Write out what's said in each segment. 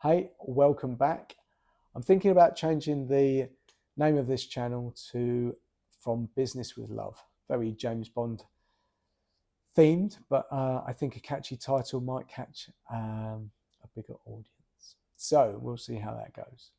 Hey, welcome back. I'm thinking about changing the name of this channel to From Business with Love. Very James Bond themed, but I think a catchy title might catch a bigger audience. So we'll see how that goes.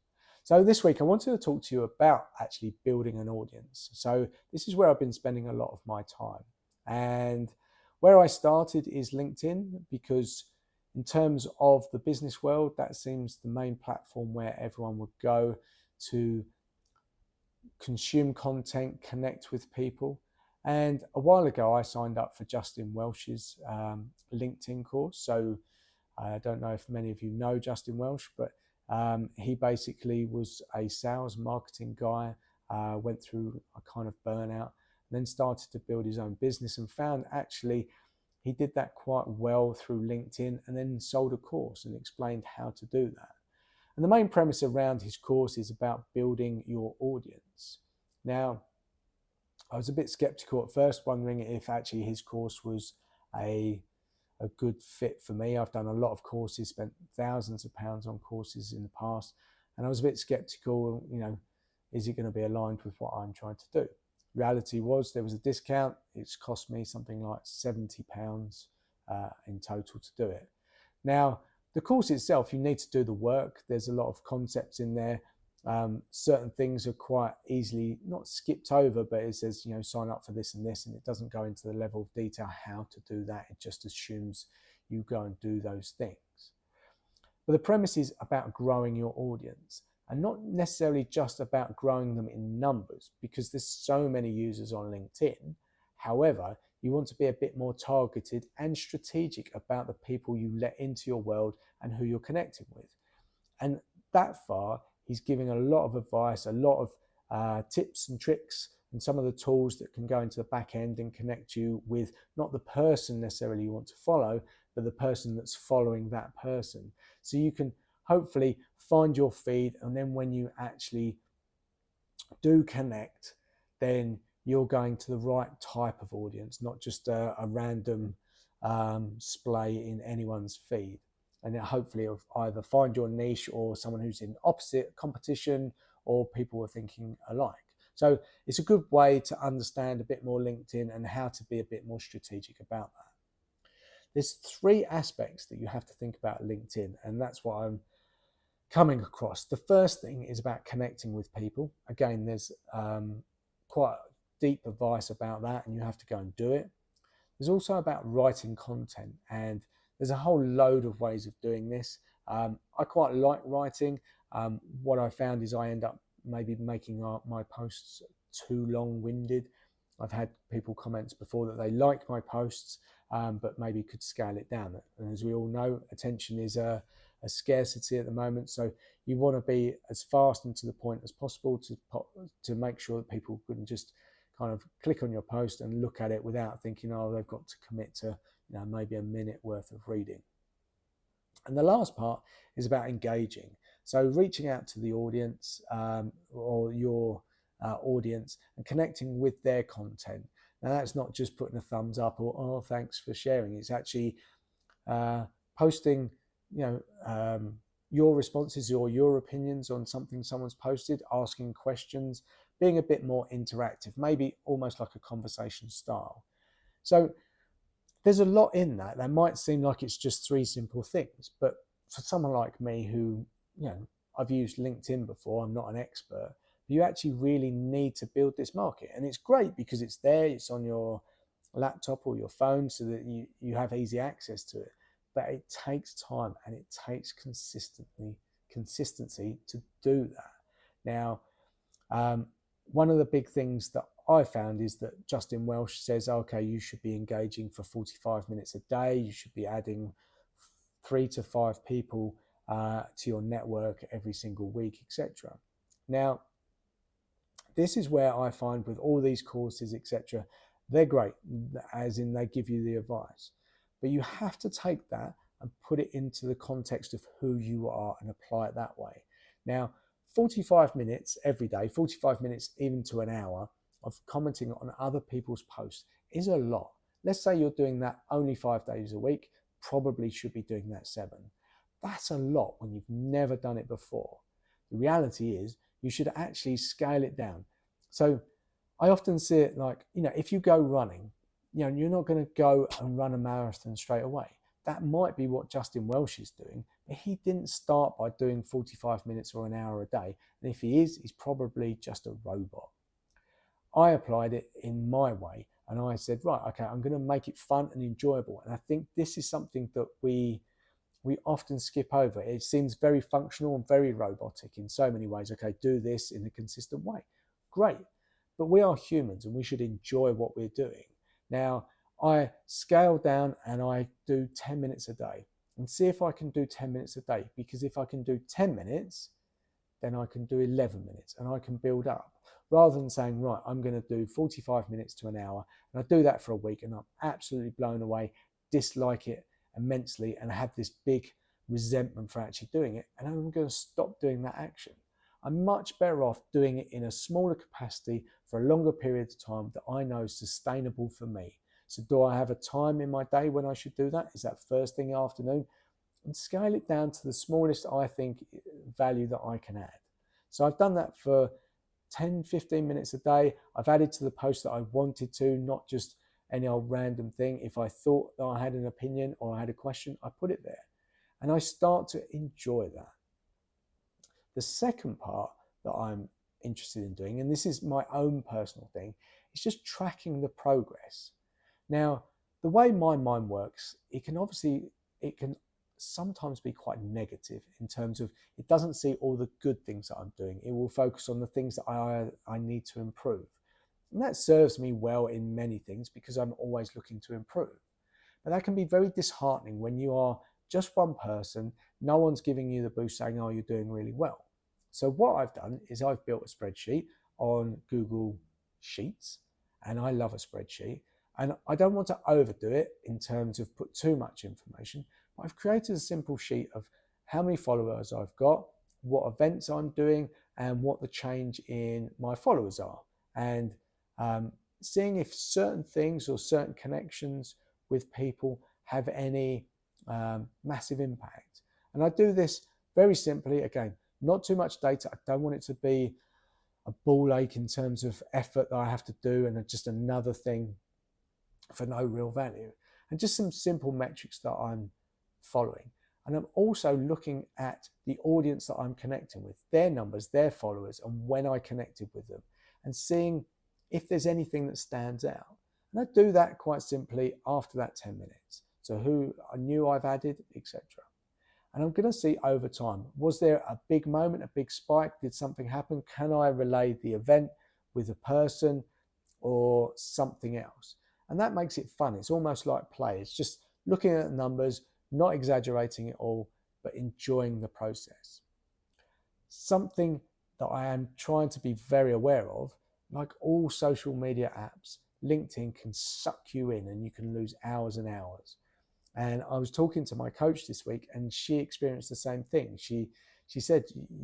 So this week I wanted to talk to you about actually building an audience. So this is where I've been spending a lot of my time. And where I started is LinkedIn, because in terms of the business world, that seems the main platform where everyone would go to consume content, connect with people. And a while ago, I signed up for Justin Welsh's LinkedIn course. So I don't know if many of you know Justin Welsh, but he basically was a sales marketing guy, went through a kind of burnout, and then started to build his own business and found actually he did that quite well through LinkedIn, and then sold a course and explained how to do that. And the main premise around his course is about building your audience. Now, I was a bit skeptical at first, wondering if actually his course was a good fit for me. I've done a lot of courses, spent thousands of pounds on courses in the past, and I was a bit skeptical, is it going to be aligned with what I'm trying to do? Reality was there was a discount. It's cost me something like £70 in total to do it. Now, the course itself, you need to do the work. There's a lot of concepts in there. Certain things are quite easily not skipped over, but it says, sign up for this and this, and it doesn't go into the level of detail how to do that. It just assumes you go and do those things. But the premise is about growing your audience, and not necessarily just about growing them in numbers, because there's so many users on LinkedIn. However, you want to be a bit more targeted and strategic about the people you let into your world and who you're connecting with. And that far, he's giving a lot of advice, a lot of tips and tricks, and some of the tools that can go into the back end and connect you with not the person necessarily you want to follow, but the person that's following that person. So you can hopefully find your feed, and then when you actually do connect, then you're going to the right type of audience, not just a random splay in anyone's feed. And then hopefully it'll either find your niche or someone who's in opposite competition, or people who are thinking alike. So it's a good way to understand a bit more LinkedIn and how to be a bit more strategic about that. There's three aspects that you have to think about LinkedIn, and that's what I'm coming across. The first thing is about connecting with people. Again, there's quite deep advice about that, and you have to go and do it. There's also about writing content, and there's a whole load of ways of doing this. I quite like writing. What I found is I end up maybe making my posts too long-winded. I've had people comment before that they like my posts, but maybe could scale it down. And as we all know, attention is a scarcity at the moment, so you want to be as fast and to the point as possible to make sure that people can just kind of click on your post and look at it without thinking, oh, they've got to commit to maybe a minute worth of reading. And the last part is about engaging. So reaching out to the audience, or your audience, and connecting with their content. Now, that's not just putting a thumbs up or, oh, thanks for sharing. It's actually posting your responses or your opinions on something someone's posted, asking questions, being a bit more interactive, maybe almost like a conversation style. So there's a lot in that. That might seem like it's just three simple things, but for someone like me who, I've used LinkedIn before, I'm not an expert, but you actually really need to build this market. And it's great because it's there, it's on your laptop or your phone so that you have easy access to it. But it takes time and it takes consistency to do that. Now, one of the big things that I found is that Justin Welsh says, okay, you should be engaging for 45 minutes a day. You should be adding 3 to 5 people to your network every single week, etc. Now, this is where I find with all these courses, etc., they're great, as in they give you the advice. But you have to take that and put it into the context of who you are and apply it that way. Now, 45 minutes every day, 45 minutes even to an hour of commenting on other people's posts is a lot. Let's say you're doing that only 5 days a week, probably should be doing that 7. That's a lot when you've never done it before. The reality is you should actually scale it down. So I often see it like, if you go running, you're not going to go and run a marathon straight away. That might be what Justin Welsh is doing, but he didn't start by doing 45 minutes or an hour a day. And if he is, he's probably just a robot. I applied it in my way and I said, right, okay, I'm going to make it fun and enjoyable. And I think this is something that we often skip over. It seems very functional and very robotic in so many ways. Okay, do this in a consistent way. Great. But we are humans and we should enjoy what we're doing. Now, I scale down and I do 10 minutes a day and see if I can do 10 minutes a day. Because if I can do 10 minutes, then I can do 11 minutes and I can build up. Rather than saying, right, I'm going to do 45 minutes to an hour. And I do that for a week and I'm absolutely blown away, dislike it immensely, and have this big resentment for actually doing it. And I'm going to stop doing that action. I'm much better off doing it in a smaller capacity for a longer period of time that I know is sustainable for me. So do I have a time in my day when I should do that? Is that first thing afternoon? And scale it down to the smallest, I think, value that I can add. So I've done that for 10, 15 minutes a day. I've added to the post that I wanted to, not just any old random thing. If I thought that I had an opinion or I had a question, I put it there. And I start to enjoy that. The second part that I'm interested in doing, and this is my own personal thing, is just tracking the progress. Now, the way my mind works, it can sometimes be quite negative in terms of it doesn't see all the good things that I'm doing. It will focus on the things that I need to improve. And that serves me well in many things because I'm always looking to improve. But that can be very disheartening when you are just one person, no one's giving you the boost saying, oh, you're doing really well. So what I've done is I've built a spreadsheet on Google Sheets, and I love a spreadsheet. And I don't want to overdo it in terms of put too much information, but I've created a simple sheet of how many followers I've got, what events I'm doing, and what the change in my followers are. And seeing if certain things or certain connections with people have any massive impact. And I do this very simply, again, not too much data. I don't want it to be a ball ache in terms of effort that I have to do and just another thing for no real value. And just some simple metrics that I'm following. And I'm also looking at the audience that I'm connecting with, their numbers, their followers, and when I connected with them, and seeing if there's anything that stands out. And I do that quite simply after that 10 minutes. So who I knew I've added, etc. And I'm going to see over time, was there a big moment, a big spike? Did something happen? Can I relay the event with a person or something else? And that makes it fun. It's almost like play. It's just looking at the numbers, not exaggerating it all, but enjoying the process. Something that I am trying to be very aware of, like all social media apps, LinkedIn can suck you in and you can lose hours and hours. And I was talking to my coach this week and she experienced the same thing. She said,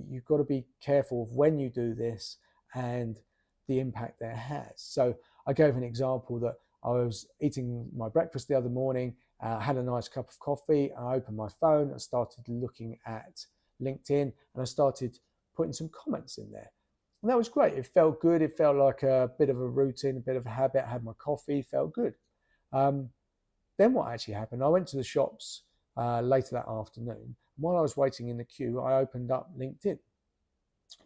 you've got to be careful of when you do this and the impact that it has. So I gave an example that I was eating my breakfast the other morning, had a nice cup of coffee, I opened my phone, I started looking at LinkedIn and I started putting some comments in there. And that was great. It felt good. It felt like a bit of a routine, a bit of a habit. I had my coffee, felt good. Then what actually happened, I went to the shops later that afternoon. While I was waiting in the queue, I opened up LinkedIn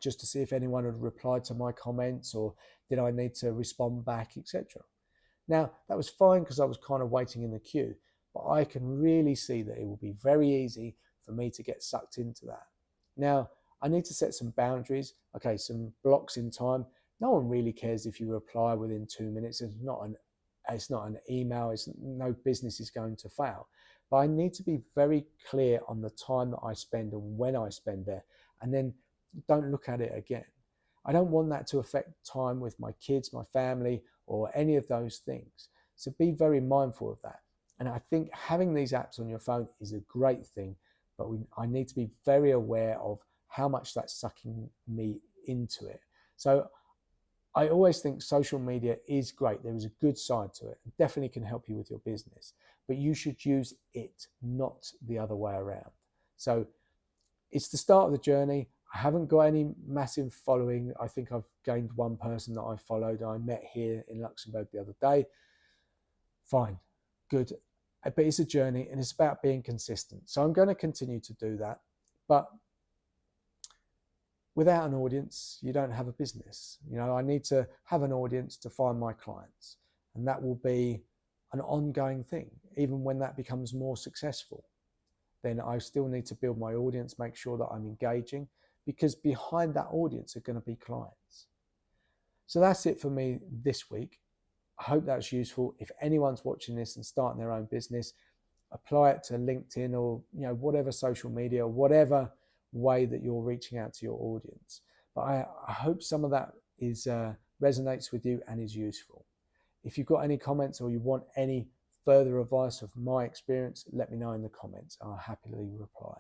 just to see if anyone had replied to my comments or did I need to respond back, etc. Now, that was fine because I was kind of waiting in the queue, but I can really see that it will be very easy for me to get sucked into that. Now, I need to set some boundaries, okay, some blocks in time. No one really cares if you reply within 2 minutes. It's not an email, no business is going to fail. But I need to be very clear on the time that I spend and when I spend there, and then don't look at it again. I don't want that to affect time with my kids, my family, or any of those things. So be very mindful of that. And I think having these apps on your phone is a great thing, but I need to be very aware of how much that's sucking me into it. So I always think social media is great. There is a good side to it. It definitely can help you with your business, but you should use it, not the other way around. So it's the start of the journey. I haven't got any massive following. I think I've gained one person that I followed. I met here in Luxembourg the other day. Fine, good. But it's a journey and it's about being consistent. So I'm going to continue to do that. But without an audience, you don't have a business. You know, I need to have an audience to find my clients. And that will be an ongoing thing. Even when that becomes more successful, then I still need to build my audience, make sure that I'm engaging, because behind that audience are going to be clients. So that's it for me this week. I hope that's useful. If anyone's watching this and starting their own business, apply it to LinkedIn or, you know, whatever social media, whatever way that you're reaching out to your audience. But I hope some of that is resonates with you and is useful. If you've got any comments or you want any further advice of my experience, let me know in the comments. I'll happily reply.